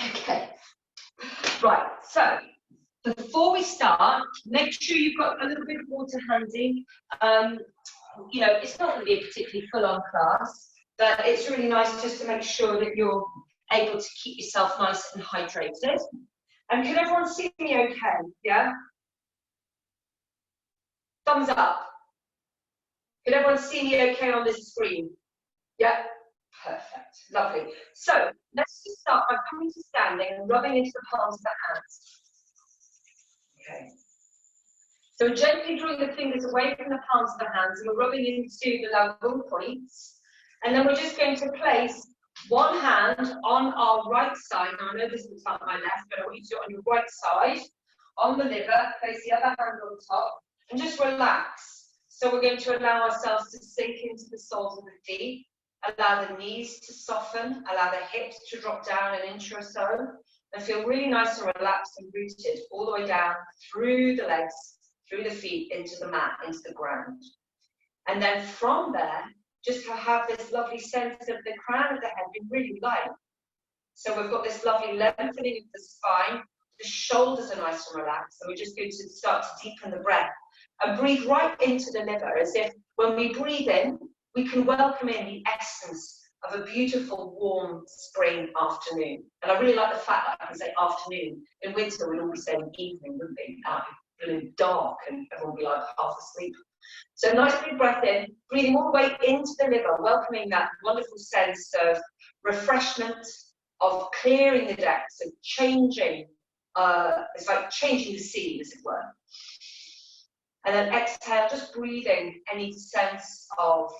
Okay. Right, so before we start, make sure you've got a little bit of water handy. You know, it's not going to be a particularly full-on class, but it's really nice just to make sure that you're able to keep yourself nice and hydrated. And can everyone see me okay? Yeah? Thumbs up. Can everyone see me okay on this screen? Yeah? Perfect. Lovely. So let's just start by coming to standing and rubbing into the palms of the hands. Okay. So we're gently drawing the fingers away from the palms of the hands and we're rubbing into the lagun points. And then we're just going to place one hand on our right side. Now I know this looks like my left, but I want you to do it on your right side, on the liver, place the other hand on top, and just relax. So we're going to allow ourselves to sink into the soles of the feet, allow the knees to soften, allow the hips to drop down an inch or so, and feel really nice and relaxed and rooted all the way down through the legs, through the feet, into the mat, into the ground. And then from there, just to have this lovely sense of the crown of the head being really light. So we've got this lovely lengthening of the spine, the shoulders are nice and relaxed, so we're just going to start to deepen the breath and breathe right into the liver, as if when we breathe in, we can welcome in the essence of a beautiful, warm spring afternoon. And I really like the fact that I can say afternoon. In winter, we'd all be saying evening, wouldn't we? Really dark, and everyone would be like half asleep. So nice big breath in, breathing all the way into the liver, welcoming that wonderful sense of refreshment, of clearing the deck, so changing, it's like changing the scene, as it were. And then exhale, just breathing any sense of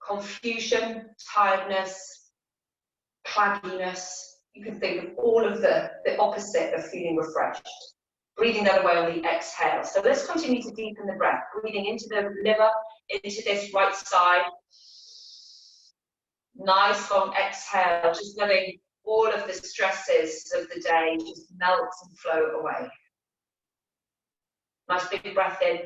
confusion, tiredness, clagginess. You can think of all of the opposite of feeling refreshed. Breathing that away on the exhale. So let's continue to deepen the breath, breathing into the liver, into this right side. Nice long exhale, just letting all of the stresses of the day just melt and float away. Nice big breath in.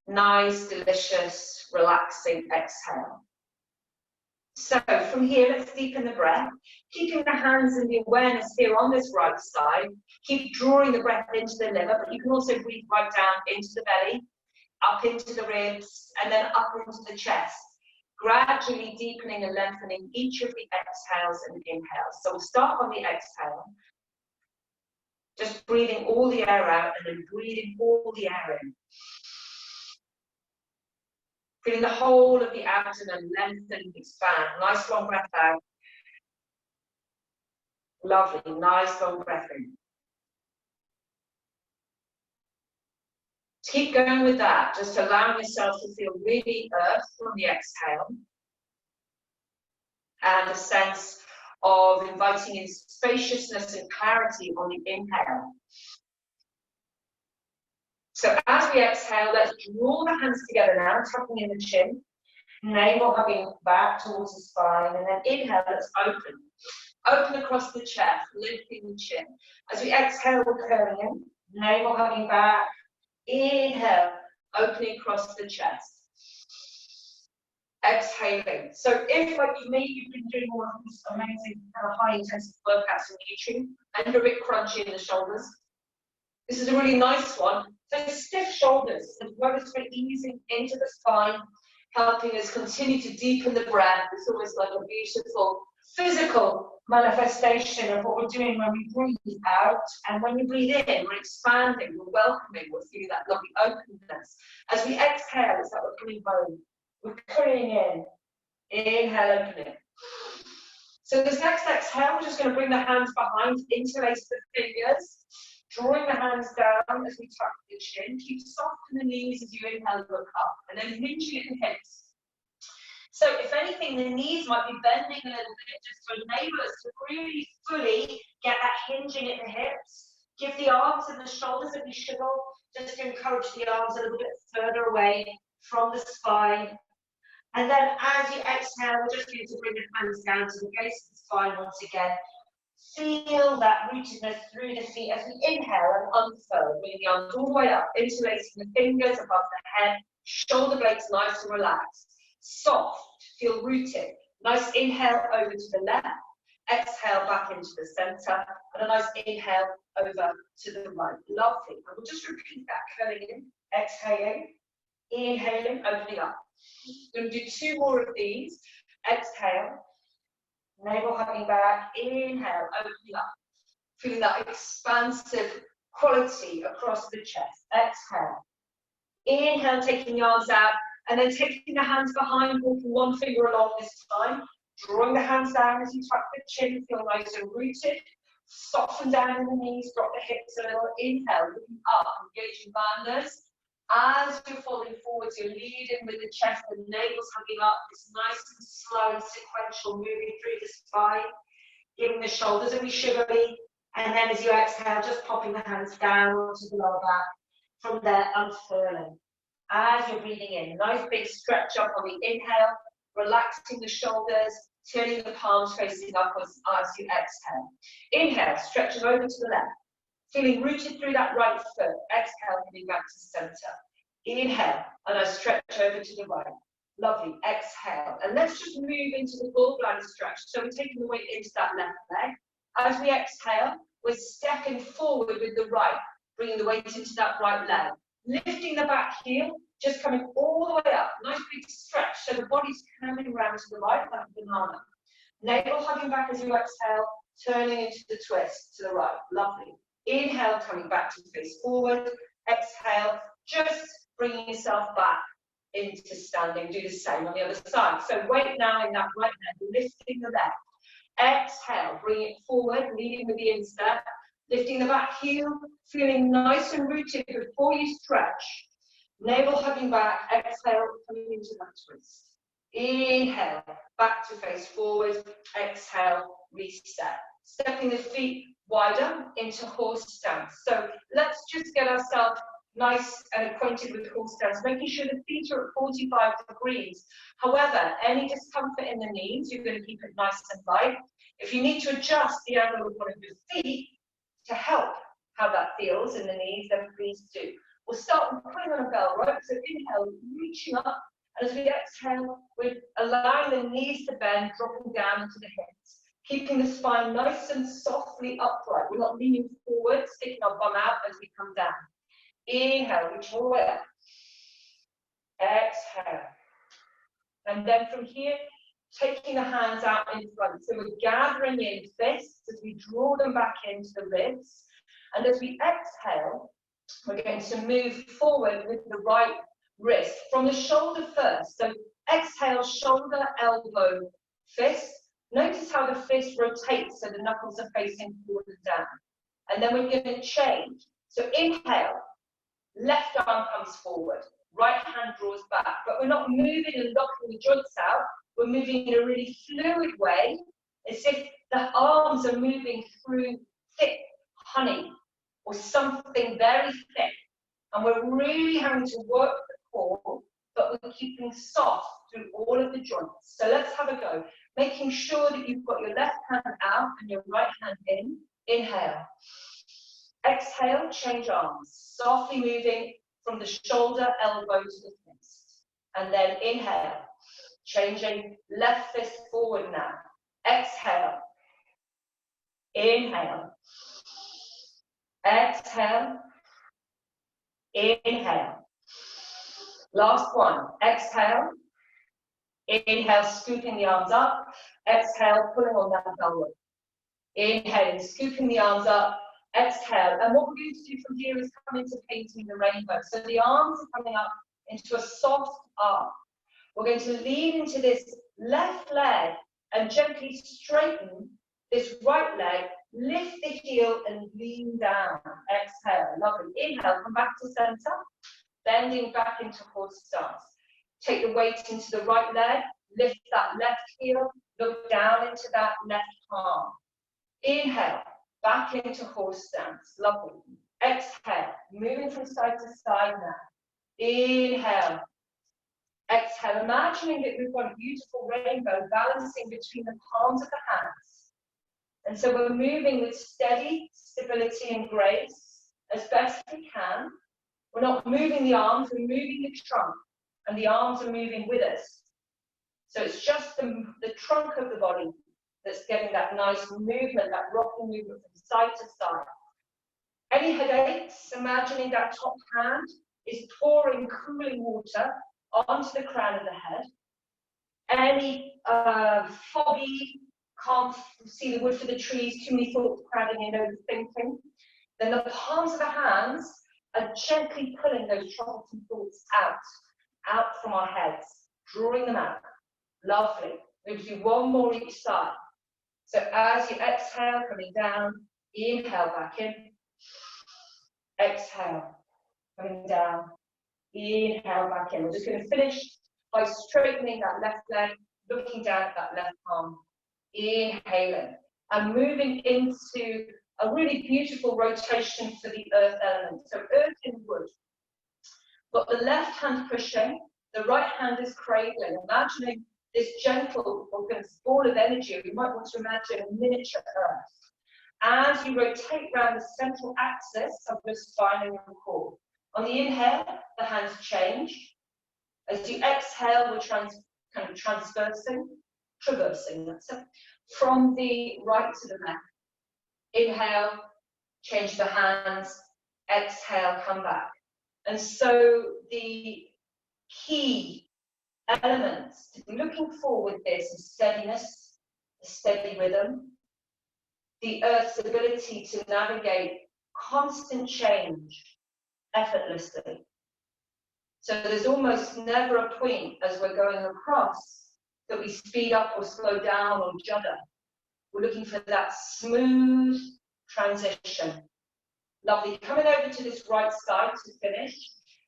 Nice, delicious, relaxing exhale. So from here, let's deepen the breath, keeping the hands and the awareness here on this right side. Keep drawing the breath into the liver, but you can also breathe right down into the belly, up into the ribs, and then up into the chest. Gradually deepening and lengthening each of the exhales and inhales. So we'll start on the exhale. Just breathing all the air out and then breathing all the air in. Feeling the whole of the abdomen lengthen and expand. Nice long breath out. Lovely, nice long breath in. Keep going with that, just allowing yourself to feel really earth on the exhale. And a sense of inviting in spaciousness and clarity on the inhale. So as we exhale, let's draw the hands together now, tucking in the chin. Navel hugging back towards the spine, and then inhale, let's open. Open across the chest, lifting the chin. As we exhale, we're curling in. Navel hugging back. Inhale, opening across the chest. Exhaling. So if, like me, you've been doing one of these amazing kind of high intensity workouts on YouTube and you're a bit crunchy in the shoulders, this is a really nice one. So stiff shoulders, as well as we're easing into the spine, helping us continue to deepen the breath. It's almost like a beautiful physical manifestation of what we're doing when we breathe out. And when we breathe in, we're expanding, we're welcoming, we're feeling that lovely openness. As we exhale, it's like we're coming home. We're curling in. Inhale, opening. So this next exhale, we're just going to bring the hands behind, interlace the fingers, drawing the hands down as we tuck the chin. Keep soft in the knees as you inhale, look up, and then hinging at the hips. So if anything, the knees might be bending a little bit just to enable us to really fully get that hinging at the hips. Give the arms and the shoulders a shiggle, just to encourage the arms a little bit further away from the spine. And then as you exhale, we're just going to bring the hands down to the base of the spine once again. Feel that rootedness through the feet as we inhale and unfurl, bringing the arms all the way up, interlacing the fingers above the head, shoulder blades nice and relaxed. Soft, feel rooted. Nice inhale over to the left, Exhale back into the center, and a nice inhale over to the right. Lovely. And we'll just repeat that, curling in, exhaling, inhaling, opening up. We're going to do 2 more of these. Exhale, navel hugging back, inhale, opening up. Feeling that expansive quality across the chest. Exhale. Inhale, taking the arms out, and then taking the hands behind, walking one finger along this time. Drawing the hands down as you tuck the chin, feel nice and rooted. Soften down in the knees, drop the hips a little. Inhale, looking up, engaging bandhas. As you're falling forwards, you're leading with the chest, the navel's hugging up. It's nice and slow and sequential, moving through the spine, giving the shoulders a wee shivery. And then as you exhale, just popping the hands down onto the lower back. From there, unfurling. As you're breathing in, nice big stretch up on the inhale, relaxing the shoulders, turning the palms facing upwards as you exhale. Inhale, stretching over to the left. Feeling rooted through that right foot. Exhale, coming back to center. Inhale, and I stretch over to the right. Lovely. Exhale. And let's just move into the gallbladder stretch. So we're taking the weight into that left leg. As we exhale, we're stepping forward with the right, bringing the weight into that right leg. Lifting the back heel, just coming all the way up. Nice big stretch. So the body's coming around to the right, like a banana. Navel hugging back as you exhale, turning into the twist to the right. Lovely. Inhale, coming back to face forward. Exhale, just bringing yourself back into standing. Do the same on the other side. So weight now in that right leg, lifting the left. Exhale, bring it forward, leading with the instep. Lifting the back heel, feeling nice and rooted before you stretch. Navel hugging back, exhale, coming into that twist. Inhale, back to face forward. Exhale, reset. Stepping the feet wider into horse stance. So let's just get ourselves nice and acquainted with horse stance, making sure the feet are at 45 degrees. However, any discomfort in the knees, you're going to keep it nice and light. If you need to adjust the angle of one of your feet to help how that feels in the knees, then please do. We'll start with putting on a bell rope. So inhale, reaching up, and as we exhale, we're allowing the knees to bend, dropping down into the hips, keeping the spine nice and softly upright. We're not leaning forward, sticking our bum out as we come down. Inhale, reach all the way up. Exhale. And then from here, taking the hands out in front. So we're gathering in fists as we draw them back into the ribs. And as we exhale, we're going to move forward with the right wrist from the shoulder first. So exhale, shoulder, elbow, fist. Notice how the fist rotates so the knuckles are facing forward and down. And then we're going to change. So inhale, left arm comes forward, right hand draws back. But we're not moving and locking the joints out. We're moving in a really fluid way, as if the arms are moving through thick honey or something very thick. And we're really having to work the core, but we're keeping soft through all of the joints. So let's have a go. Making sure that you've got your left hand out and your right hand in. Inhale. Exhale, change arms. Softly moving from the shoulder, elbow to the fist. And then inhale. Changing left fist forward now. Exhale. Inhale. Exhale. Inhale. Last one. Exhale. Inhale, scooping the arms up. Exhale, pulling on that bell rope. Inhaling, scooping the arms up. Exhale. And what we're going to do from here is come into painting the rainbow. So the arms are coming up into a soft arc. We're going to lean into this left leg and gently straighten this right leg. Lift the heel and lean down. Exhale. Lovely. Inhale, come back to center. Bending back into horse stance. Take the weight into the right leg. Lift that left heel. Look down into that left arm. Inhale. Back into horse stance. Lovely. Exhale. Moving from side to side now. Inhale. Exhale, imagining that we've got a beautiful rainbow balancing between the palms of the hands. And so we're moving with steady stability and grace as best we can. We're not moving the arms, we're moving the trunk, and the arms are moving with us. So it's just the trunk of the body that's getting that nice movement, that rocking movement from side to side. Any headaches, imagining that top hand is pouring cooling water onto the crown of the head. Any foggy, can't see the wood for the trees, too many thoughts crowding in, overthinking, then the palms of the hands are gently pulling those troublesome thoughts out from our heads, drawing them out. Lovely. We'll do one more each side. So as you exhale, coming down, inhale back in, exhale, coming down, inhale back in. We're just going to finish by straightening that left leg, looking down at that left arm, inhaling, and moving into a really beautiful rotation for the earth element. So earth in wood. Got the left hand pushing, the right hand is cradling, imagining this gentle ball of energy. You might want to imagine a miniature earth. As you rotate around the central axis of the spine and your core. On the inhale, the hands change. As you exhale, we're kind of traversing, that's it, from the right to the left. Inhale, change the hands, exhale, come back. And so the key elements to be looking for with this is steadiness, a steady rhythm, the earth's ability to navigate constant change effortlessly. So there's almost never a point as we're going across that we speed up or slow down or judder. We're looking for that smooth transition. Lovely. Coming over to this right side to finish.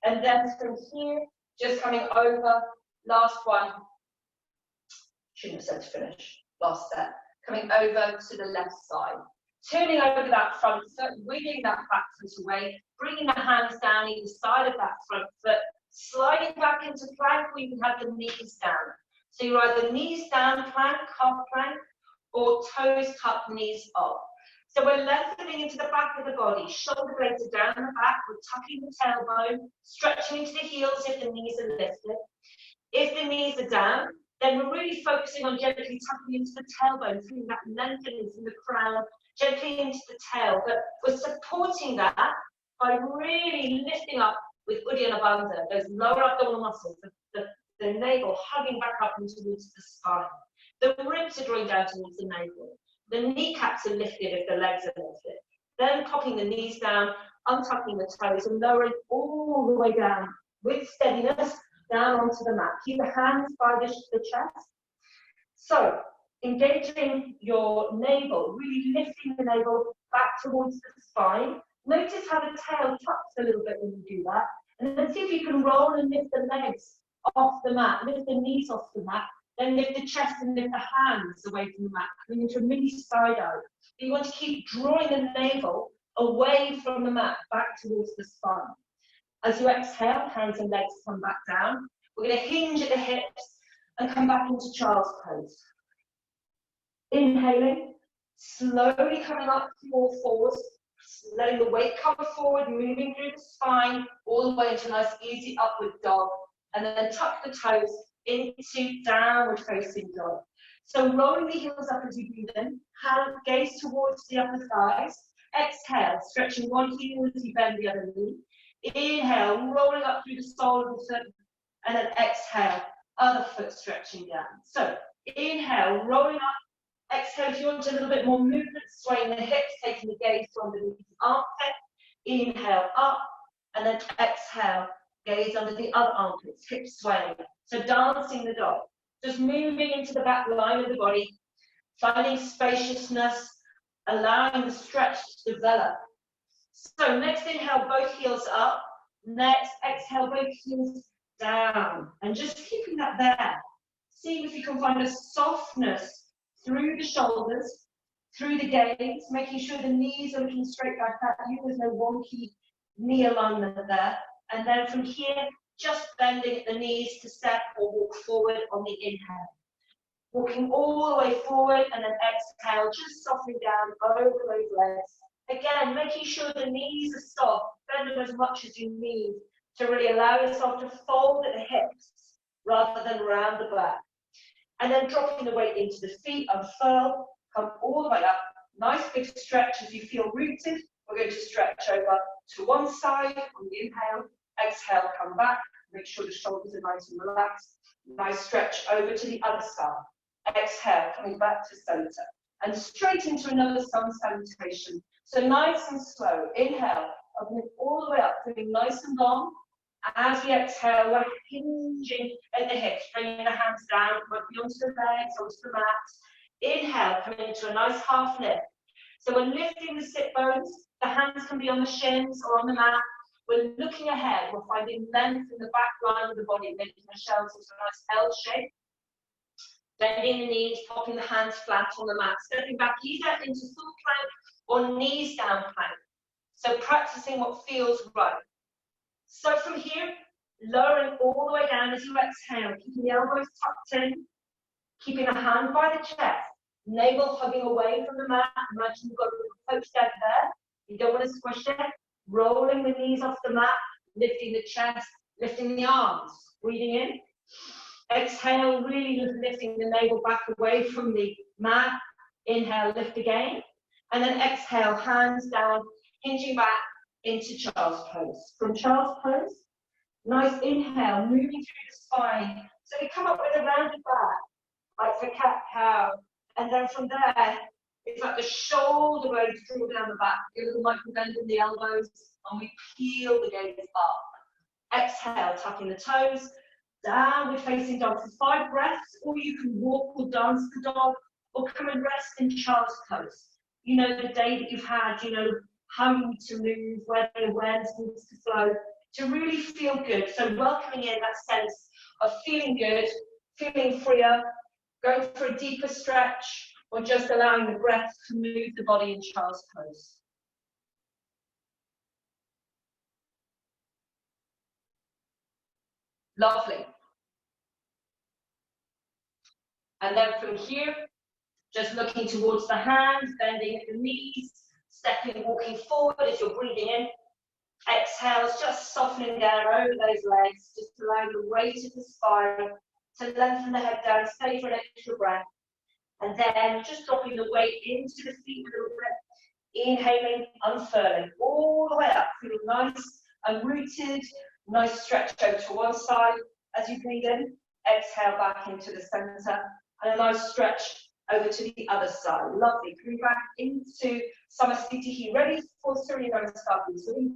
And then from here, just coming over, last one. Shouldn't have said to finish. Last step. Coming over to the left side. Turning over that front foot, wiggling that back foot away, bringing the hands down either side of that front foot, sliding back into plank, where you can have the knees down. So you're either knees down plank, half plank, or toes tucked, knees up. So we're lengthening into the back of the body, shoulder blades are down the back, we're tucking the tailbone, stretching into the heels if the knees are lifted. If the knees are down, then we're really focusing on gently tucking into the tailbone, feeling that lengthening from the crown, gently into the tail. But we're supporting that by really lifting up with Uddiyana Bandha, those lower abdominal muscles, the navel hugging back up and towards the spine. The ribs are drawing down towards the navel. The kneecaps are lifted if the legs are lifted. Then popping the knees down, untucking the toes and lowering all the way down with steadiness down onto the mat. Keep the hands by the chest. So, engaging your navel, really lifting the navel back towards the spine. Notice how the tail tucks a little bit when you do that. And then see if you can roll and lift the legs off the mat, lift the knees off the mat. Then lift the chest and lift the hands away from the mat, coming into a mini side out. You want to keep drawing the navel away from the mat, back towards the spine. As you exhale, hands and legs come back down. We're going to hinge at the hips and come back into child's pose. Inhaling, slowly coming up to all fours, letting the weight come forward, moving through the spine, all the way into a nice easy upward dog. And then tuck the toes into downward facing dog. So rolling the heels up as you breathe in, hand gaze towards the upper thighs. Exhale, stretching one heel as you bend the other knee. Inhale, rolling up through the sole of the foot, and then exhale, other foot stretching down. So inhale, rolling up. Exhale, if you want a little bit more movement, swaying the hips, taking the gaze to underneath the armpit. Inhale up, and then exhale, gaze under the other armpits, hips swaying. So dancing the dog, just moving into the back line of the body, finding spaciousness, allowing the stretch to develop. So next inhale, both heels up. Next exhale, both heels down. And just keeping that there. See if you can find a softness through the shoulders, through the gaze, making sure the knees are looking straight back at you. There's no wonky knee alignment there. And then from here, just bending at the knees to step or walk forward on the inhale. Walking all the way forward and then exhale, just softening down over those legs. Again, making sure the knees are soft, bend them as much as you need to really allow yourself to fold at the hips rather than around the back. And then dropping the weight into the feet, unfurl, come all the way up. Nice big stretch as you feel rooted. We're going to stretch over to one side on the inhale. Exhale, come back. Make sure the shoulders are nice and relaxed. Nice stretch over to the other side. Exhale, coming back to center. And straight into another sun salutation. So nice and slow. Inhale, opening all the way up, feeling nice and long. As we exhale, we're hinging at the hips, bringing the hands down, working onto the legs, onto the mat. Inhale, coming into a nice half lift. So we're lifting the sit bones. The hands can be on the shins or on the mat. We're looking ahead. We're finding length in the back line of the body, making the shells into a nice L shape. Bending the knees, popping the hands flat on the mat. Stepping back either into full plank or knees down plank. So practicing what feels right. So from here, lowering all the way down as you exhale, keeping the elbows tucked in, keeping a hand by the chest, navel hugging away from the mat. Imagine you've got a coach deck there. You don't want to squish it. Rolling the knees off the mat, lifting the chest, lifting the arms. Breathing in. Exhale, really lifting the navel back away from the mat. Inhale, lift again. And then exhale, hands down, hinging back into child's pose. From child's pose, nice inhale, moving through the spine. So we come up with a rounded back, like for cat-cow. And then from there, it's like the shoulder blades draw down the back. A little micro bend in the elbows, and we peel the gaze up. Exhale, tucking the toes. Downward facing dog for 5 breaths, or you can walk or dance the dog, or come and rest in child's pose. You know the day that you've had, you know how you need to move, where the awareness needs to flow, to really feel good. So welcoming in that sense of feeling good, feeling freer, going for a deeper stretch, or just allowing the breath to move the body in child's pose. Lovely. And then from here, just looking towards the hands, bending at the knees, stepping, walking forward as you're breathing in. Exhales, just softening down over those legs, just allowing the weight of the spine to lengthen the head down, stay for an extra breath. And then just dropping the weight into the feet a little bit. Inhaling, unfurling, all the way up, feeling nice and rooted. Nice stretch over to one side as you breathe in. Exhale back into the center. And a nice stretch over to the other side. Lovely. Coming back into Samasthiti, ready for Surya Namaskar. So we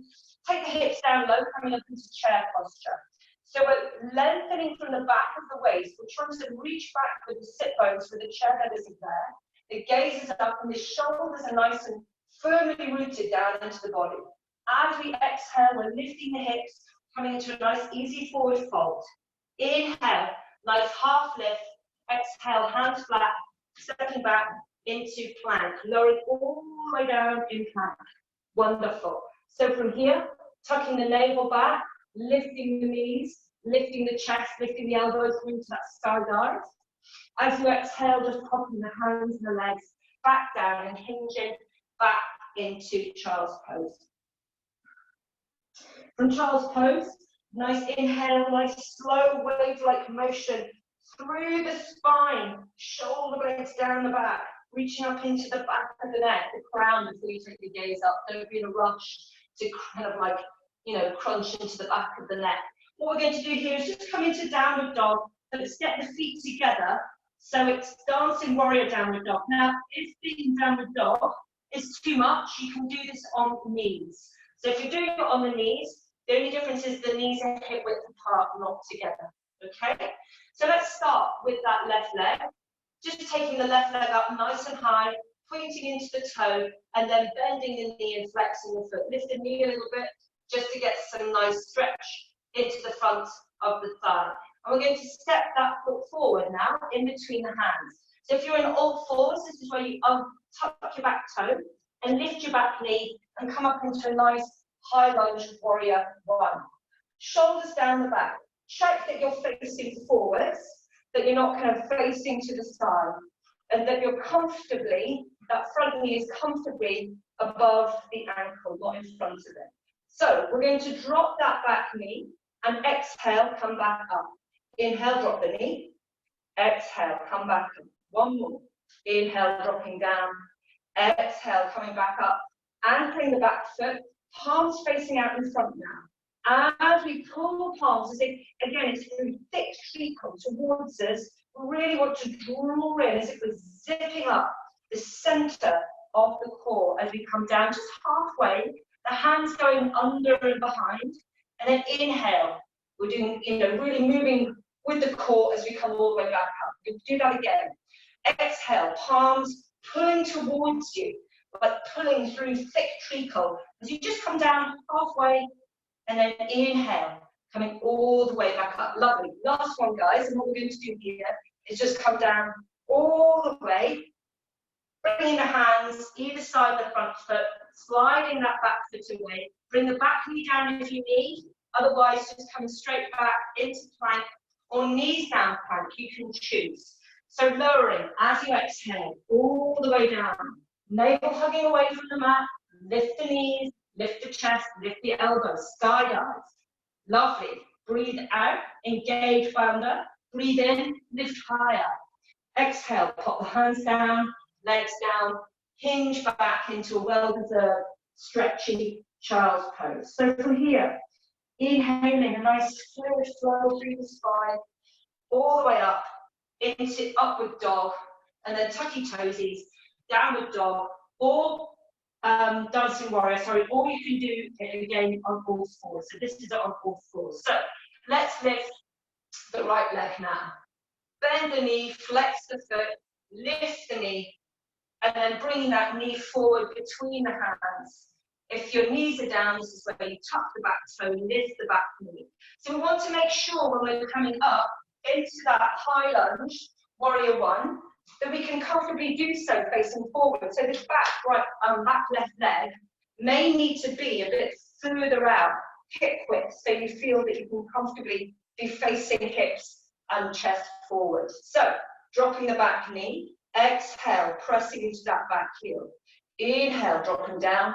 take the hips down low, coming up into chair posture. So we're lengthening from the back of the waist. We're trying to reach back with the sit bones, with the chair that isn't there. The gaze is up, and the shoulders are nice and firmly rooted down into the body. As we exhale, we're lifting the hips, coming into a nice easy forward fold. Inhale, nice half lift. Exhale, hands flat, stepping back into plank, lowering all the way down in plank. Wonderful. So from here, tucking the navel back, lifting the knees, lifting the chest, lifting the elbows into that sky dive. As you exhale, just popping the hands and the legs back down and hinging back into child's pose. From child's pose, nice inhale, nice slow wave-like motion through the spine, shoulder blades down the back, reaching up into the back of the neck, the crown before you take your gaze up. Don't be in a rush to kind of like, crunch into the back of the neck. What we're going to do here is just come into downward dog. Let's get the feet together. So it's dancing warrior downward dog. Now, if being downward dog is too much, you can do this on knees. So if you're doing it on the knees, the only difference is the knees are hip width apart, not together. Okay? So let's start with that left leg. Just taking the left leg up nice and high, pointing into the toe, and then bending the knee and flexing the foot. Lift the knee a little bit, just to get some nice stretch into the front of the thigh. And we're going to step that foot forward now, in between the hands. So if you're in all fours, this is where you tuck your back toe, and lift your back knee, and come up into a nice high lunge warrior one. Shoulders down the back. Check that you're facing forwards, that you're not kind of facing to the side, and that you're comfortably, that front knee is comfortably above the ankle, not in front of it. So we're going to drop that back knee and exhale, come back up. Inhale, drop the knee. Exhale, come back up. One more. Inhale, dropping down. Exhale, coming back up. Anchoring the back foot, palms facing out in front now. As we pull the palms, as if, again, it's through thick treacle towards us, we really want to draw in as if we're zipping up the center of the core as we come down just halfway, the hands going under and behind, and then inhale. We're doing, really moving with the core as we come all the way back up. We'll do that again. Exhale, palms pulling towards you, but pulling through thick treacle as you just come down halfway, and then inhale, coming all the way back up. Lovely. Last one, guys, and what we're going to do here is just come down all the way, bringing the hands either side of the front foot, sliding that back foot away. Bring the back knee down if you need, otherwise just coming straight back into plank or knees down plank, you can choose. So lowering as you exhale, all the way down. Navel hugging away from the mat, lift the knees, lift the chest, lift the elbows, sky dive. Lovely. Breathe out, engage founder. Breathe in, lift higher. Exhale, pop the hands down, legs down, hinge back into a well-deserved, stretchy child's pose. So from here, inhaling a nice fluid flow through the spine, all the way up into upward dog, and then tucky toesies, downward dog, or dancing warrior, sorry, or you can do it again on all fours. So this is on all fours. So let's lift the right leg now. Bend the knee, flex the foot, lift the knee, and then bring that knee forward between the hands. If your knees are down, this is where you tuck the back toe, lift the back knee. So we want to make sure when we're coming up into that high lunge, warrior one, that we can comfortably do so facing forward. So this back left leg may need to be a bit further out, hip width, so you feel that you can comfortably be facing hips and chest forward. So dropping the back knee, exhale, pressing into that back heel. Inhale, dropping down,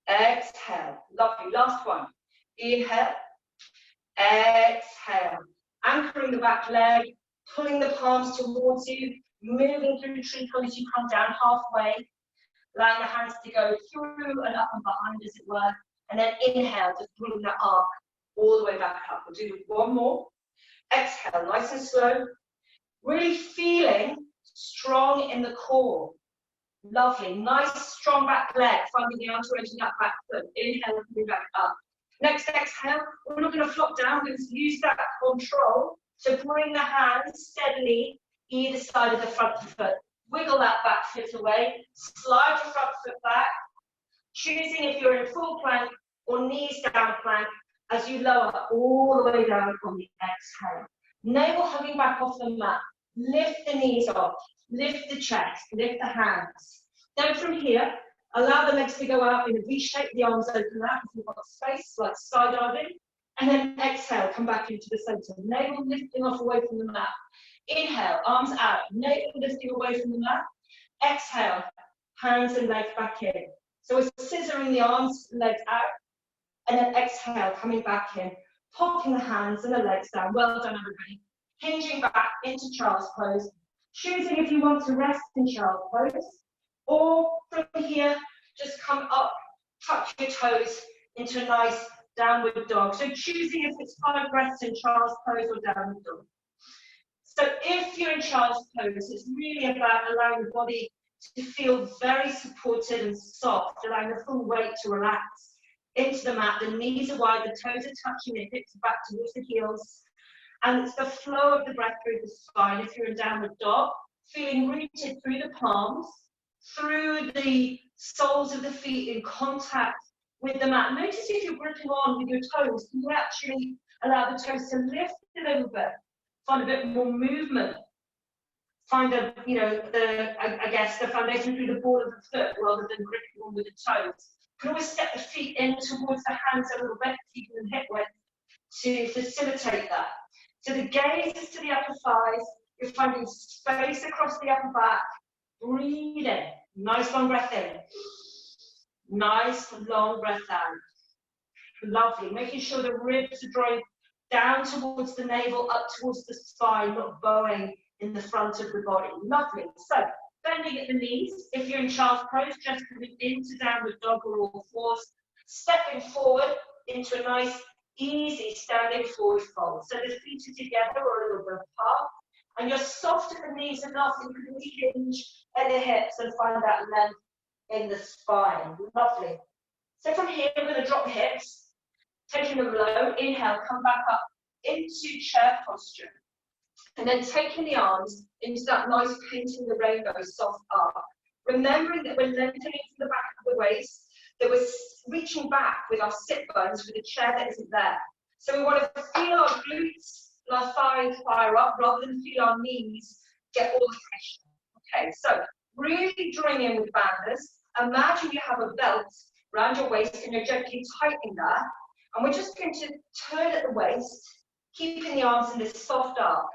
exhale. Lovely, last one. Inhale, exhale. Anchoring the back leg, pulling the palms towards you, moving through treacle as you come down halfway, allowing the hands to go through and up and behind, as it were, and then inhale, just bring that arc all the way back up. We'll do one more. Exhale, nice and slow. Really feeling strong in the core. Lovely, nice strong back leg, finding the outer edge of that back foot. Inhale, move back up. Next exhale, we're not going to flop down, we're going to use that control to bring the hands steadily either side of the front foot. Wiggle that back foot away, slide your front foot back, choosing if you're in full plank or knees down plank as you lower all the way down on the exhale. Navel hugging back off the mat, lift the knees off, lift the chest, lift the hands. Then from here, allow the legs to go out in a V shape, the arms open out if you've got space, like skydiving. And then exhale, come back into the center. Navel lifting off away from the mat. Inhale, arms out, navel lifting away from the mat. Exhale, hands and legs back in. So we're scissoring the arms, legs out. And then exhale, coming back in, popping the hands and the legs down. Well done, everybody. Hinging back into child's pose. Choosing if you want to rest in child's pose. Or from here, just come up, touch your toes into a nice downward dog. So choosing if it's 5 breaths in child's pose or downward dog. So if you're in child's pose, it's really about allowing the body to feel very supported and soft, allowing the full weight to relax into the mat. The knees are wide, the toes are touching, the hips are back towards the heels. And it's the flow of the breath through the spine. If you're in downward dog, feeling rooted through the palms, through the soles of the feet in contact with the mat. Notice if you're gripping on with your toes, you actually allow the toes to lift a little bit, find a bit more movement, find a, I guess the foundation through the ball of the foot rather than gripping on with the toes. You can always step the feet in towards the hands a little bit, keeping them hip width to facilitate that. So the gaze is to the upper thighs, you're finding space across the upper back, breathing, nice long breath in, nice long breath out. Lovely, making sure the ribs are drawing down towards the navel, up towards the spine, not bowing in the front of the body. Lovely. So, bending at the knees. If you're in child's pose, just coming into downward dog or all fours. Stepping forward into a nice, easy standing forward fold. So the feet are together or a little bit apart. And you're soft at the knees enough that you can hinge at the hips and find that length in the spine. Lovely. So from here, we're going to drop the hips, taking them low. Inhale, come back up into chair posture. And then taking the arms into that nice painting the rainbow soft arc. Remembering that we're lengthening from the back of the waist, that we're reaching back with our sit bones for the chair that isn't there. So we want to feel our glutes and our thighs fire up rather than feel our knees get all the pressure. Okay, so really drawing in with banders. Imagine you have a belt around your waist and you're gently tightening that. And we're just going to turn at the waist, keeping the arms in this soft arc.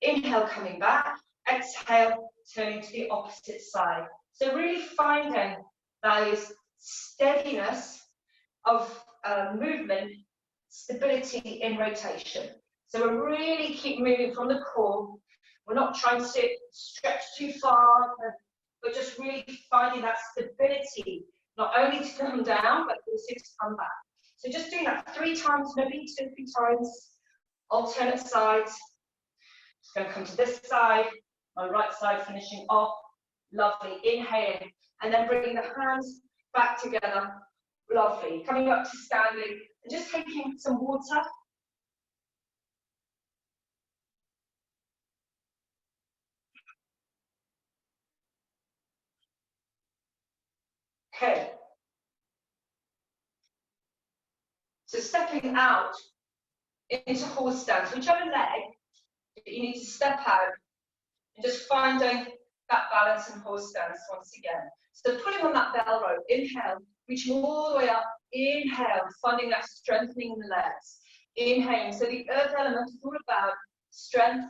Inhale, coming back. Exhale, turning to the opposite side. So really finding those steadiness of movement, stability in rotation. So we really keep moving from the core. We're not trying to stretch too far, but just really finding that stability, not only to come down, but also to come back. So just doing that 3 times, maybe 2 or 3 times, alternate sides. Just going to come to this side, my right side finishing off. Lovely. Inhaling, and then bringing the hands back together. Lovely. Coming up to standing, and just taking some water. Okay. So stepping out into horse stance, whichever leg you need to step out, and just finding that balance in horse stance once again. So putting on that bell rope, inhale, reaching all the way up, inhale, finding that strengthening in the legs. Inhaling, so the earth element is all about strength,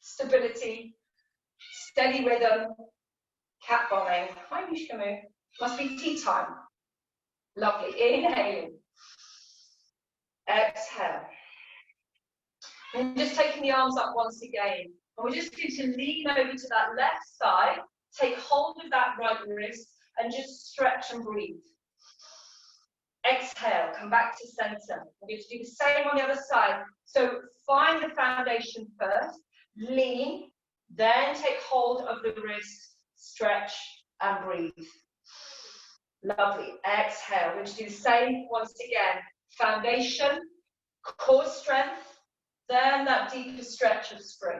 stability, steady rhythm, cat bombing. Hi, Mishkamu. Must be tea time. Lovely. Inhaling. Exhale. And just taking the arms up once again. And we're just going to lean over to that left side, take hold of that right wrist, and just stretch and breathe. Exhale, come back to center. We're going to do the same on the other side. So find the foundation first, lean, then take hold of the wrist, stretch and breathe. Lovely. Exhale. We're going to do the same once again. Foundation, core strength, then that deeper stretch of spring.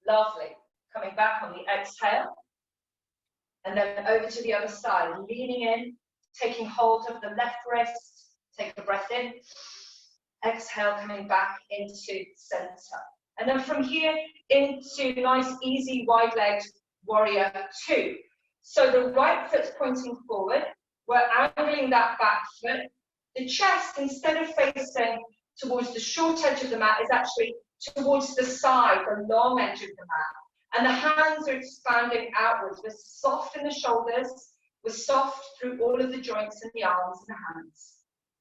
Lovely. Coming back on the exhale. And then over to the other side, leaning in, taking hold of the left wrist. Take a breath in. Exhale, coming back into center. And then from here into nice, easy, wide-legged warrior 2. So the right foot's pointing forward. We're angling that back foot. The chest, instead of facing towards the short edge of the mat, is actually towards the side, the long edge of the mat. And the hands are expanding outwards. We're soft in the shoulders. We're soft through all of the joints in the arms and the hands.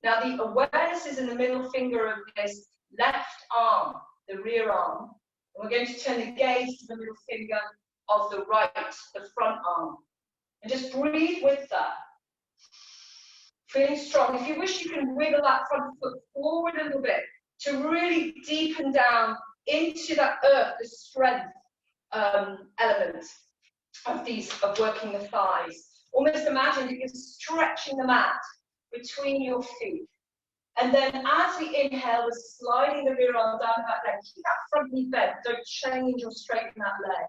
Now the awareness is in the middle finger of this left arm, the rear arm. And we're going to turn the gaze to the middle finger of the right, the front arm. And just breathe with that. Feeling strong. If you wish, you can wiggle that front foot forward a little bit to really deepen down into that earth, the strength element of working the thighs. Almost imagine that you're stretching the mat between your feet. And then as we inhale, we're sliding the rear arm down that leg. Keep that front knee bent. Don't change or straighten that leg.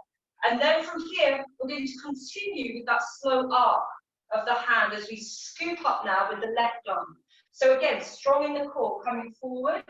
And then from here, we're going to continue with that slow arc of the hand as we scoop up now with the left arm. So again, strong in the core, coming forward.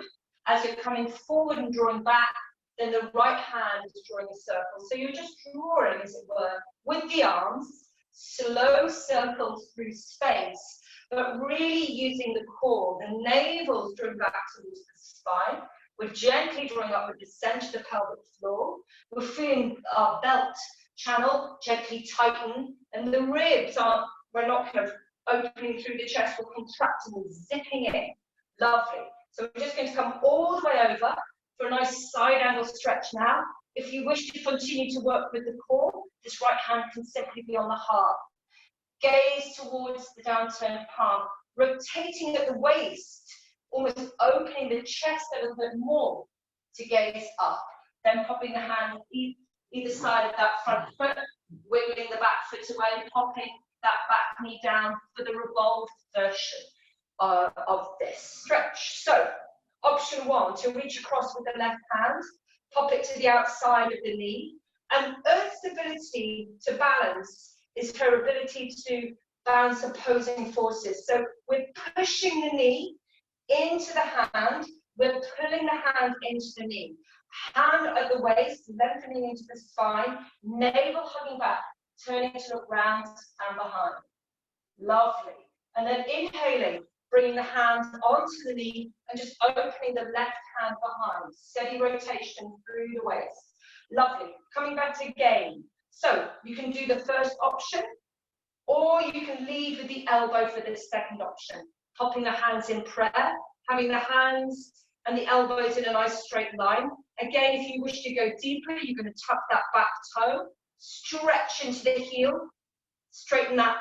As you're coming forward and drawing back, then the right hand is drawing a circle. So you're just drawing, as it were, with the arms, slow circles through space, but really using the core. The navel's drawing back towards the spine. We're gently drawing up with the center of the pelvic floor. We're feeling our belt channel gently tighten, and the ribs aren't, we're not kind of opening through the chest, we're contracting and zipping in. Lovely. So we're just going to come all the way over for a nice side angle stretch now. If you wish to continue to work with the core, this right hand can simply be on the heart. Gaze towards the downturned palm, rotating at the waist, almost opening the chest a little bit more to gaze up. Then popping the hand either side of that front foot, wiggling the back foot away, popping that back knee down for the revolved version of this stretch. So, option 1, to reach across with the left hand, pop it to the outside of the knee, and Earth's ability to balance is her ability to balance opposing forces. So we're pushing the knee into the hand, we're pulling the hand into the knee. Hand at the waist, lengthening into the spine, navel hugging back, turning to look round and behind. Lovely. And then inhaling, bringing the hands onto the knee and just opening the left hand behind. Steady rotation through the waist. Lovely. Coming back again. So you can do the first option, or you can lead with the elbow for this second option. Popping the hands in prayer, having the hands and the elbows in a nice straight line. Again, if you wish to go deeper, you're going to tuck that back toe, stretch into the heel, straighten that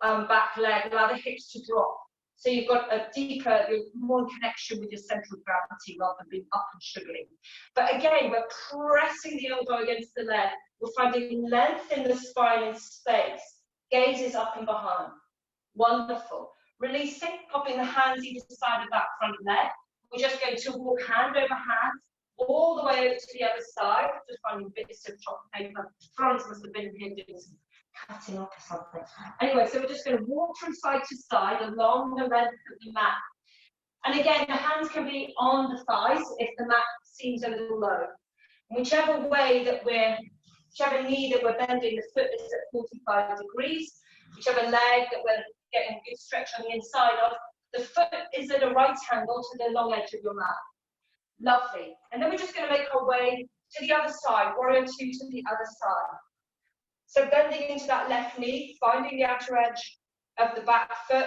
back leg, allow the hips to drop. So you've got a deeper, more connection with your central gravity rather than being up and sugaring. But again, we're pressing the elbow against the leg. We're finding length in the spine and space. Gaze is up and behind. Wonderful. Releasing, popping the hands either side of that front leg. We're just going to walk hand over hand all the way over to the other side. Just finding bits of chocolate paper. Franz must have been here doing some cutting up or something. Anyway, so we're just going to walk from side to side along the length of the mat. And again, the hands can be on the thighs if the mat seems a little low. Whichever way that whichever knee that we're bending, the foot is at 45 degrees. Whichever leg that we're getting a good stretch on the inside of, the foot is at a right angle to the long edge of your mat. Lovely. And then we're just going to make our way to the other side, warrior 2 to the other side. So bending into that left knee, finding the outer edge of the back foot,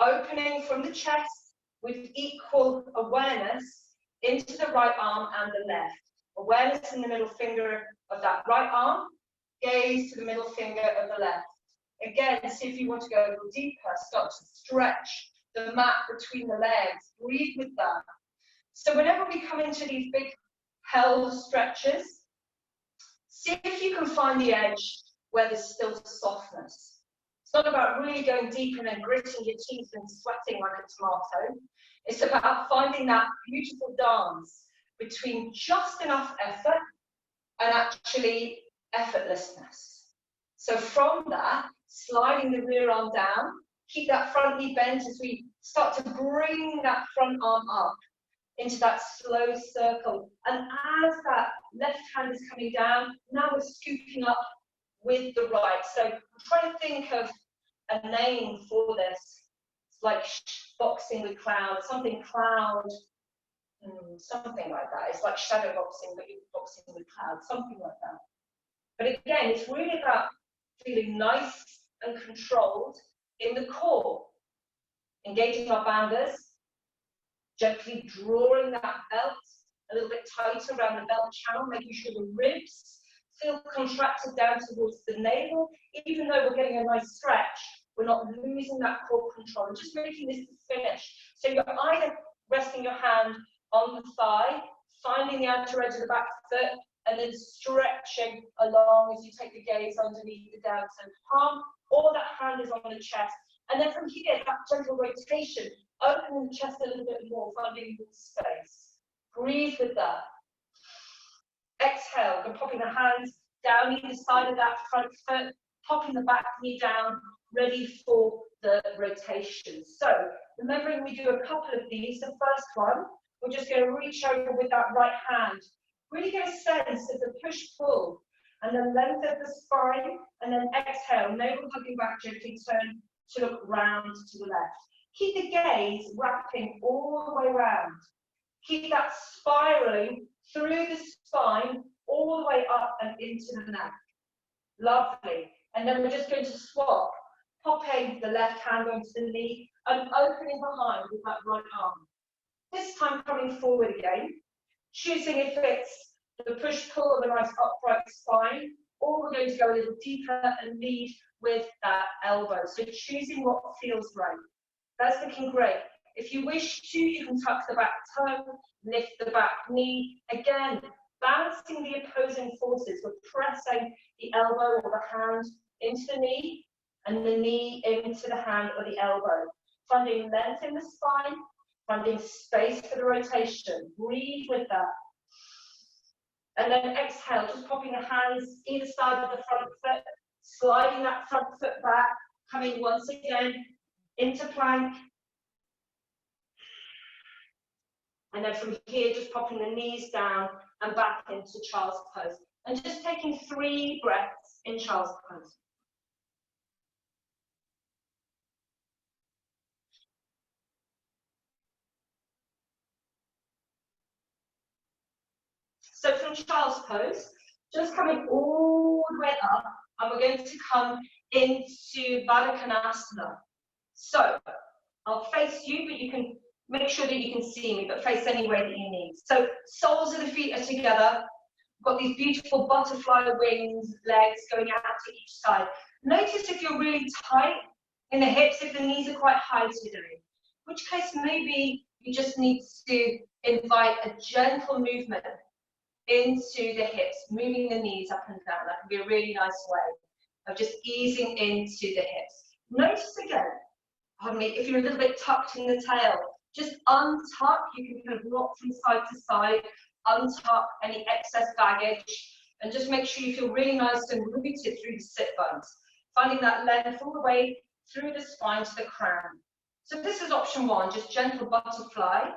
opening from the chest with equal awareness into the right arm and the left. Awareness in the middle finger of that right arm, gaze to the middle finger of the left. Again, see if you want to go a little deeper, start to stretch the mat between the legs, breathe with that. So whenever we come into these big held stretches, see if you can find the edge where there's still softness. It's not about really going deep and then gritting your teeth and sweating like a tomato. It's about finding that beautiful dance between just enough effort and actually effortlessness. So from that, sliding the rear arm down, keep that front knee bent as we start to bring that front arm up into that slow circle. And as that left hand is coming down, now we're scooping up with the right. So I'm trying to think of a name for this. It's like boxing with cloud, something cloud, something like that. It's like shadow boxing, but you're boxing with cloud, something like that. But again, it's really about feeling nice and controlled in the core. Engaging our bandhas, gently drawing that belt a little bit tighter around the belt channel, making sure the ribs feel contracted down towards the navel. Even though we're getting a nice stretch, we're not losing that core control. We're just making this the finish. So you're either resting your hand on the thigh, finding the outer edge of the back foot, and then stretching along as you take the gaze underneath the downturned palm, or that hand is on the chest. And then from here, that gentle rotation, opening the chest a little bit more, finding more space. Breathe with that. Exhale, and popping the hands down either side of that front foot, popping the back knee down, ready for the rotation. So, remembering we do a couple of these. The first one, we're just going to reach over with that right hand. Really get a sense of the push-pull and the length of the spine, and then exhale, navel hugging back, gently turn to look round to the left. Keep the gaze wrapping all the way around. Keep that spiraling through the spine, all the way up and into the neck. Lovely. And then we're just going to swap, popping the left hand onto the knee and opening behind with that right arm. This time coming forward again, choosing if it's the push-pull of a nice upright spine, or we're going to go a little deeper and lead with that elbow. So choosing what feels right. That's looking great. If you wish to, you can tuck the back toe, lift the back knee. Again, balancing the opposing forces. We're pressing the elbow or the hand into the knee, and the knee into the hand or the elbow. Finding length in the spine, finding space for the rotation. Breathe with that. And then exhale, just popping the hands either side of the front foot, sliding that front foot back, coming once again into plank. And then from here, just popping the knees down and back into child's pose. And just taking 3 breaths in child's pose. So from child's pose, just coming all the way up, and we're going to come into Baddha Konasana. So I'll face you, but you can make sure that you can see me, but face any way that you need. So soles of the feet are together. We've got these beautiful butterfly wings, legs going out to each side. Notice if you're really tight in the hips, if the knees are quite high today, in which case maybe you just need to invite a gentle movement into the hips, moving the knees up and down. That can be a really nice way of just easing into the hips. Notice again, pardon me, if you're a little bit tucked in the tail, just untuck. You can kind of rock from side to side, untuck any excess baggage, and just make sure you feel really nice and rooted through the sit bones. Finding that length all the way through the spine to the crown. So this is option 1, just gentle butterfly.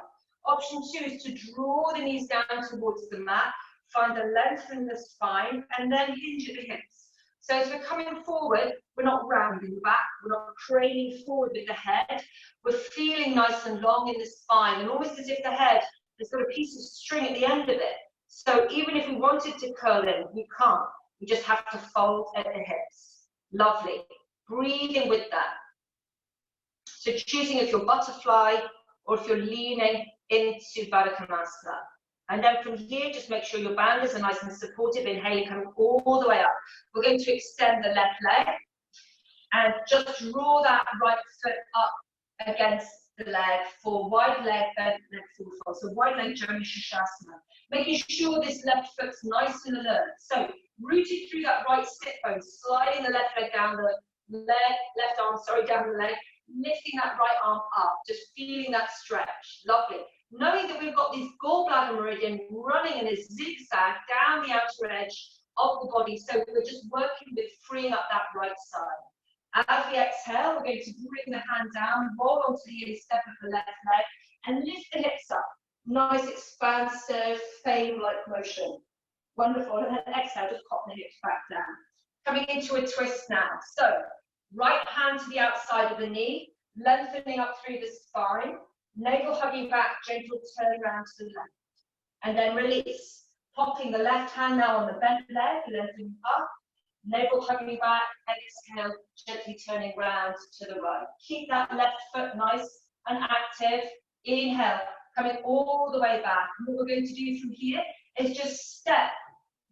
Option 2 is to draw the knees down towards the mat, find the length in the spine, and then hinge at the hips. So as we're coming forward, we're not rounding back, we're not craning forward with the head, we're feeling nice and long in the spine, and almost as if the head has got a piece of string at the end of it. So even if we wanted to curl in, we can't. We just have to fold at the hips. Lovely. Breathing with that. So choosing if you're butterfly or if you're leaning into Baddha Konasana. And then from here, just make sure your banders are nice and supportive. Inhaling, coming all the way up. We're going to extend the left leg and just draw that right foot up against the leg for wide leg, bent leg, full fold. So wide leg, Jani Shasana. Making sure this left foot's nice and alert. So rooted through that right sit bone, sliding the left leg down the left arm, down the leg, lifting that right arm up, just feeling that stretch. Lovely. Knowing that we've got this gallbladder meridian running in a zigzag down the outer edge of the body. So we're just working with freeing up that right side. As we exhale, we're going to bring the hand down, roll onto the instep of the left leg, and lift the hips up. Nice, expansive, fan-like motion. Wonderful. And then exhale, just pop the hips back down. Coming into a twist now. So, right hand to the outside of the knee, lengthening up through the spine, navel hugging back, gentle turn around to the left. And then release. Popping the left hand now on the bent leg, lengthening up. Navel hugging back, exhale, gently turning round to the right. Keep that left foot nice and active. Inhale, coming all the way back. And what we're going to do from here is just step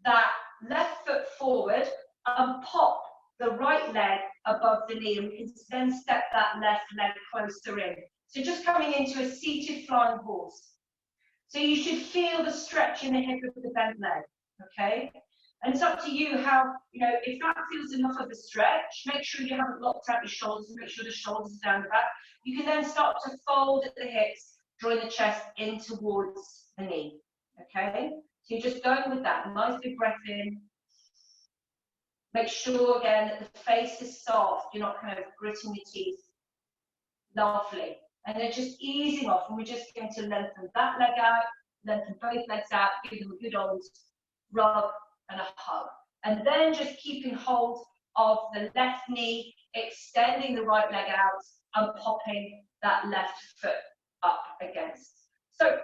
that left foot forward and pop the right leg above the knee. And we can then step that left leg closer in. So just coming into a seated flying horse. So you should feel the stretch in the hip of the bent leg, okay? And it's up to you how, if that feels enough of a stretch, make sure you haven't locked out your shoulders, make sure the shoulders are down the back. You can then start to fold at the hips, drawing the chest in towards the knee, okay? So you're just going with that, nice big breath in. Make sure, again, that the face is soft, you're not kind of gritting your teeth. Lovely. And then just easing off, and we're just going to lengthen that leg out, lengthen both legs out, give them a good old rub and a hug. And then just keeping hold of the left knee, extending the right leg out, and popping that left foot up against. So,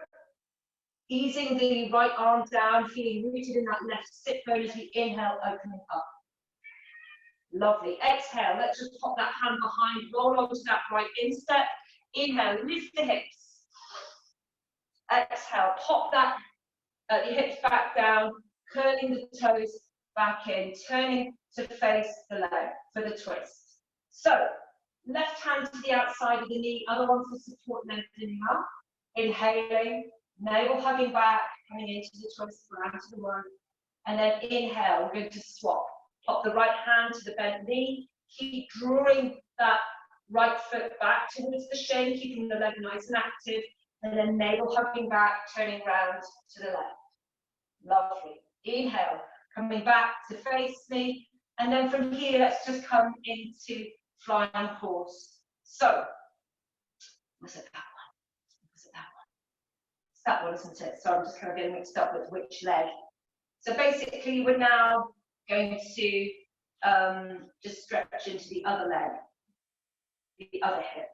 easing the right arm down, feeling rooted in that left sit bone as we inhale, opening up. Lovely. Exhale, let's just pop that hand behind, roll onto that right instep. Inhale, lift the hips. Exhale, pop that the hips back down, curling the toes back in, turning to face the leg for the twist. So, left hand to the outside of the knee, other one for support, lengthening up. Inhaling, navel hugging back, coming into the twist, round to the right. And then inhale, we're going to swap. Pop the right hand to the bent knee, keep drawing that right foot back towards the shin, keeping the leg nice and active, and then navel hugging back, turning round to the left. Lovely. Inhale, coming back to face me, and then from here, let's just come into flying pause. So, was it that one? Was it that one? It's that one, isn't it? So I'm just kind of getting mixed up with which leg. So basically, we're now going to just stretch into the other leg, the other hip.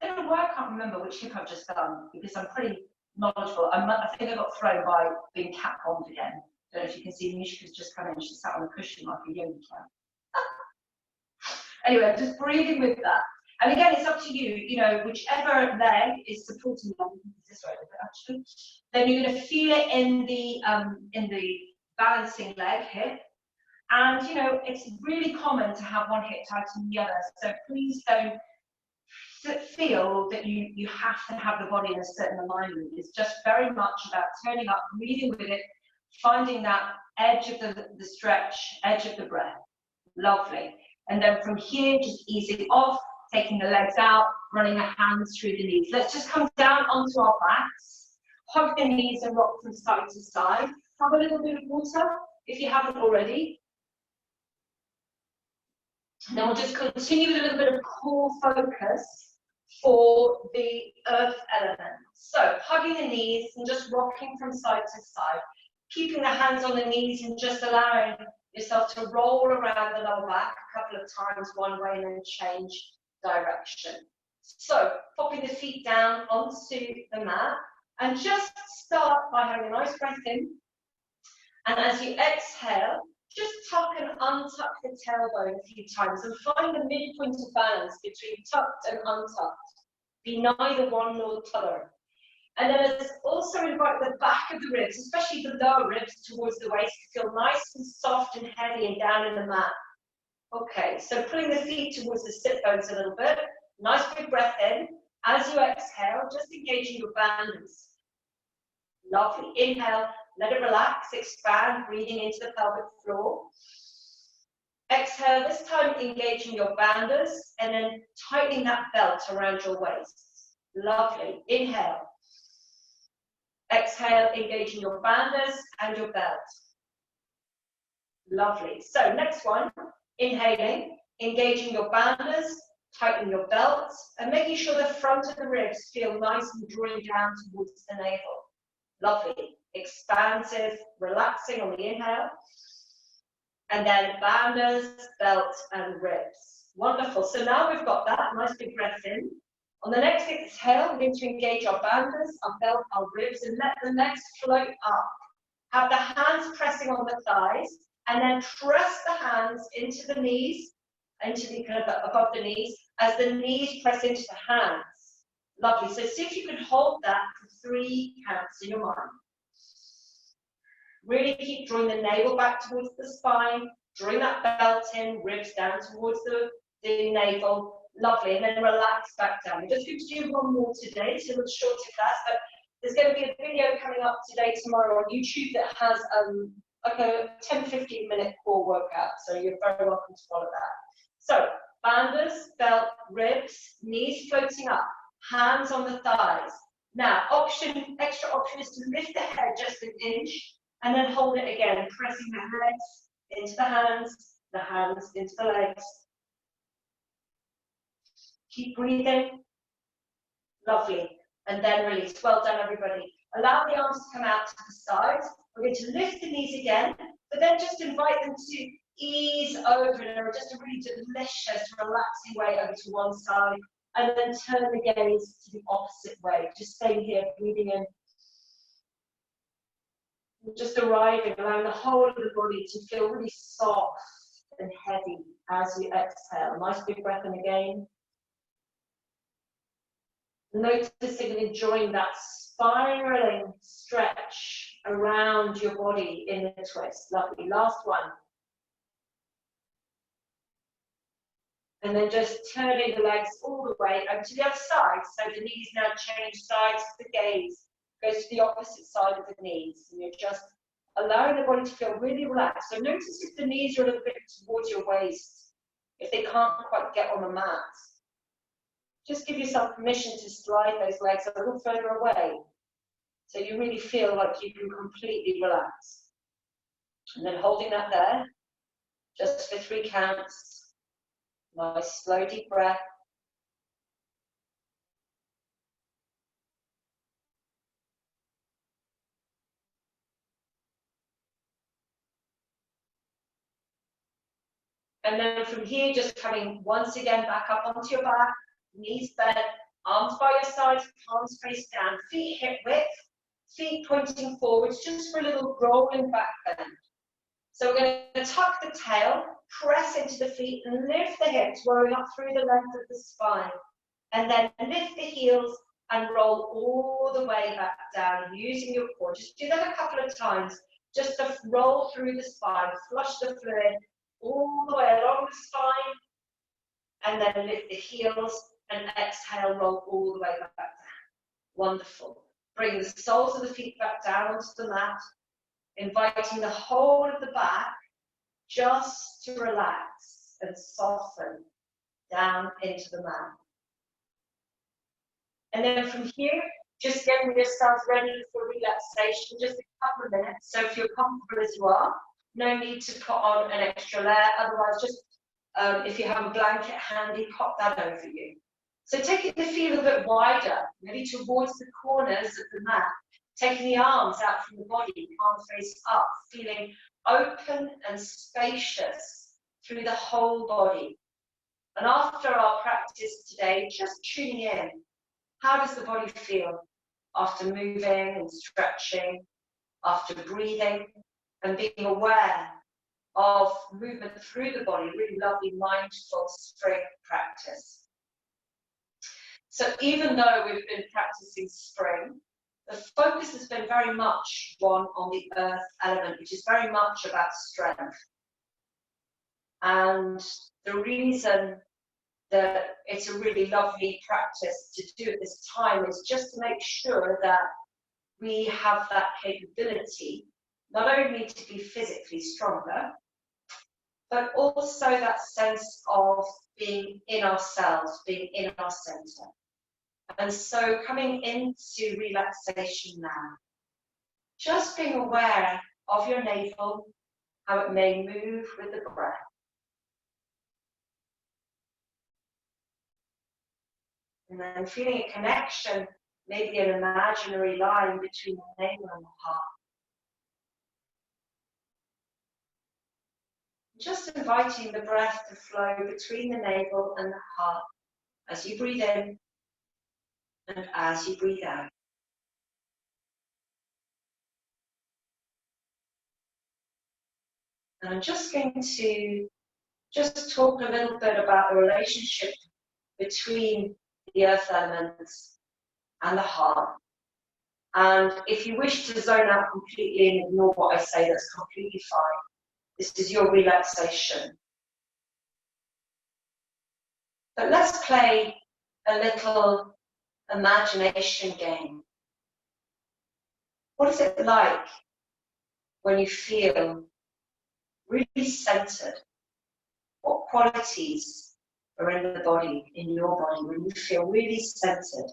I don't know why I can't remember which hip I've just done, because I'm pretty knowledgeable. I think I got thrown by being cat-bombed again. I don't know if you can see Mishka's just come in. She sat on a cushion like a yogi cat. Anyway, I'm just breathing with that. And again, it's up to you, you know, whichever leg is supporting you, this way actually, then you're going to feel it in the balancing leg hip. And, you know, it's really common to have one hip tighter than the other. So please don't feel that you have to have the body in a certain alignment. It's just very much about turning up, breathing with it, finding that edge of the stretch, edge of the breath. Lovely. And then from here, just easing off, taking the legs out, running the hands through the knees. Let's just come down onto our backs, hug the knees and rock from side to side. Have a little bit of water if you haven't already. And then we'll just continue with a little bit of core focus for the earth element. So hugging the knees and just rocking from side to side, keeping the hands on the knees and just allowing yourself to roll around the lower back a couple of times one way and then change direction. So popping the feet down onto the mat and just start by having a nice breath in, and as you exhale, just tuck and untuck the tailbone a few times and find the midpoint of balance between tucked and untucked. Be neither one nor the other. And then let's also invite the back of the ribs, especially the lower ribs, towards the waist to feel nice and soft and heavy and down in the mat. Okay, so pulling the feet towards the sit bones a little bit. Nice big breath in. As you exhale, just engaging your banders. Lovely. Inhale, let it relax, expand, breathing into the pelvic floor. Exhale, this time engaging your banders and then tightening that belt around your waist. Lovely. Inhale. Exhale, engaging your banders and your belt. Lovely. So next one, inhaling, engaging your banders, tightening your belt, and making sure the front of the ribs feel nice and drawing down towards the navel. Lovely. Expansive, relaxing on the inhale. And then banders, belt, and ribs. Wonderful. So now we've got that. Nice big breath in. On the next exhale, we're going to engage our banders, our belt, our ribs, and let the legs float up. Have the hands pressing on the thighs, and then press the hands into the knees, into the kind of above the knees, as the knees press into the hands. Lovely. So see if you can hold that for 3 counts in your mind. Really keep drawing the navel back towards the spine, drawing that belt in, ribs down towards the navel. Lovely, and then relax back down. We're just going to do one more today. It's a little shorter class, but there's going to be a video coming up today, tomorrow on YouTube that has like a 10-15 minute core workout. So you're very welcome to follow that. So banders, belt, ribs, knees floating up, hands on the thighs. Now, extra option is to lift the head just an inch and then hold it again, pressing the legs into the hands into the legs. Keep breathing. Lovely. And then release. Well done, everybody. Allow the arms to come out to the sides. We're going to lift the knees again, but then just invite them to ease over in just a really delicious, relaxing way over to one side, and then turn the gaze to the opposite way. Just staying here, breathing in. Just arriving, allowing the whole of the body to feel really soft and heavy as you exhale. Nice big breath in again. Noticing and enjoying that spiraling stretch around your body in the twist. Lovely. Last one. And then just turning the legs all the way over to the other side. So the knees now change sides, the gaze goes to the opposite side of the knees. And you're just allowing the body to feel really relaxed. So notice if the knees are a little bit towards your waist, if they can't quite get on the mat. Just give yourself permission to slide those legs a little further away. So you really feel like you can completely relax. And then holding that there, just for 3 counts. Nice, slow, deep breath. And then from here, just coming once again back up onto your back, knees bent, arms by your sides, palms face down, feet hip width, feet pointing forwards, just for a little rolling back bend. So we're going to tuck the tail, press into the feet, and lift the hips, rolling up through the length of the spine. And then lift the heels and roll all the way back down using your core. Just do that a couple of times, just to roll through the spine, flush the fluid all the way along the spine, and then lift the heels and exhale, roll all the way back down. Wonderful. Bring the soles of the feet back down onto the mat, inviting the whole of the back just to relax and soften down into the mat. And then from here, just getting yourself ready for relaxation, just a couple of minutes. So if you're comfortable as you are, no need to put on an extra layer. Otherwise, just if you have a blanket handy, pop that over you. So taking the feet a little bit wider, maybe towards the corners of the mat, taking the arms out from the body, palms face up, feeling open and spacious through the whole body. And after our practice today, just tuning in. How does the body feel after moving and stretching, after breathing, and being aware of movement through the body? Really lovely, mindful spring practice. So even though we've been practicing spring, the focus has been very much one on the earth element, which is very much about strength. And the reason that it's a really lovely practice to do at this time is just to make sure that we have that capability, not only to be physically stronger, but also that sense of being in ourselves, being in our center. And so coming into relaxation now, just being aware of your navel, how it may move with the breath. And then feeling a connection, maybe an imaginary line between the navel and the heart. Just inviting the breath to flow between the navel and the heart as you breathe in and as you breathe out. And I'm just going to talk a little bit about the relationship between the earth elements and the heart. And if you wish to zone out completely and ignore what I say, that's completely fine. This is your relaxation. But let's play a little imagination game. What is it like when you feel really centered? What qualities are in the body, in your body, when you feel really centered?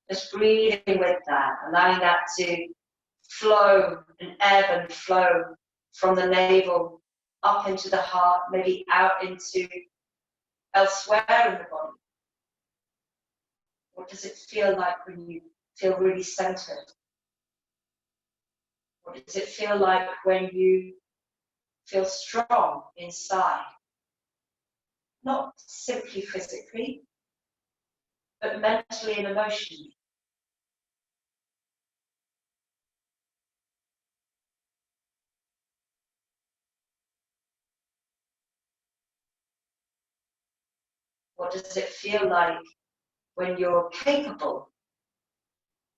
Just breathing with that, allowing that to flow and ebb and flow from the navel up into the heart, maybe out into elsewhere in the body. What does it feel like when you feel really centered? What does it feel like when you feel strong inside? Not simply physically, but mentally and emotionally. What does it feel like when you're capable,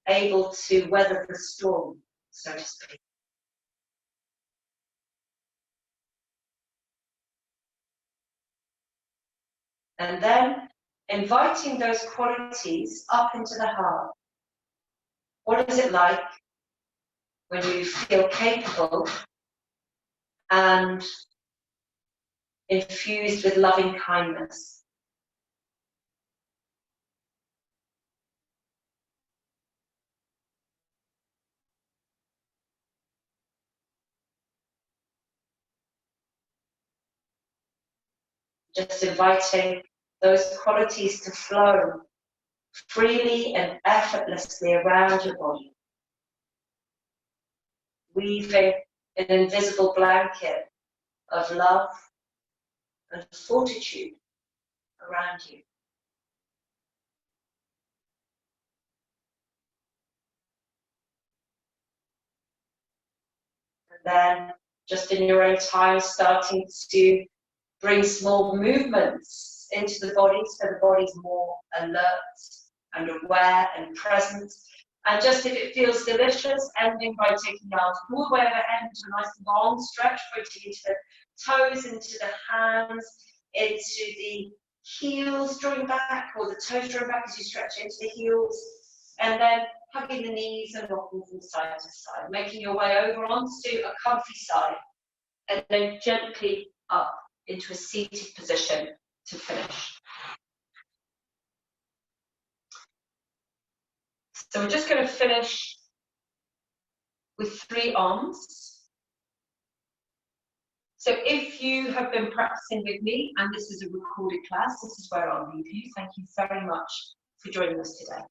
able to weather the storm, so to speak? And then inviting those qualities up into the heart. What is it like when you feel capable and infused with loving kindness? Just inviting those qualities to flow freely and effortlessly around your body, weaving an invisible blanket of love and fortitude around you. And then, just in your own time, starting to bring small movements into the body so the body's more alert and aware and present. And just if it feels delicious, ending by taking the arms all the way overhead into a nice long stretch, pointing into the toes, into the hands, into the heels, drawing back, or the toes drawing back as you stretch into the heels. And then hugging the knees and rocking from side to side, making your way over onto a comfy side, and then gently up into a seated position to finish. So we're just going to finish with 3 arms. So if you have been practicing with me, and this is a recorded class, this is where I'll leave you. Thank you very much for joining us today.